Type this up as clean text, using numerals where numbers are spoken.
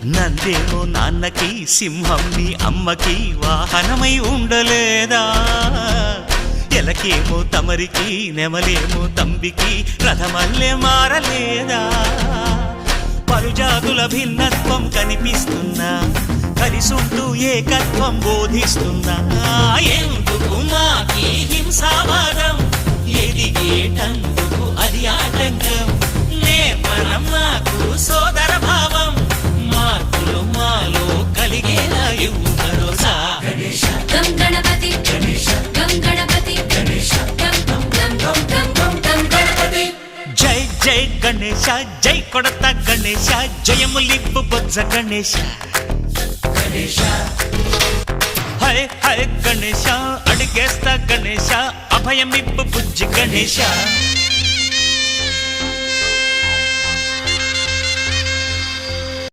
నందేమో నాన్నకి సింహం నీ అమ్మకి వాహనమై ఉండలేదా ఎలకేమో తమరికి నెమలేమో తంబికి రథమల్లే మారలేదా పలుజాతుల భిన్నత్వం కనిపిస్తున్నా కలిసుంటూ ఏకత్వం బోధిస్తున్నా ఎందుకు మాకి హింసావాదం ఎదిగేటందుకు అది ఆటంకం నేపరం నాకు సోదర భావం మార్పులు మాలో కలిగేలా ఇవ్వు భరోసా గం గణపతి గం గణపతి గం గం గం గం గం గం గణపతి జై జై గణేశ జై కొడత గణేశ జయములిప్పు బొజ్జ గణేశ హై హై గణేశ అడిగేస్తా గణేశ అభయమిప్పు బుజ్జి గణేశ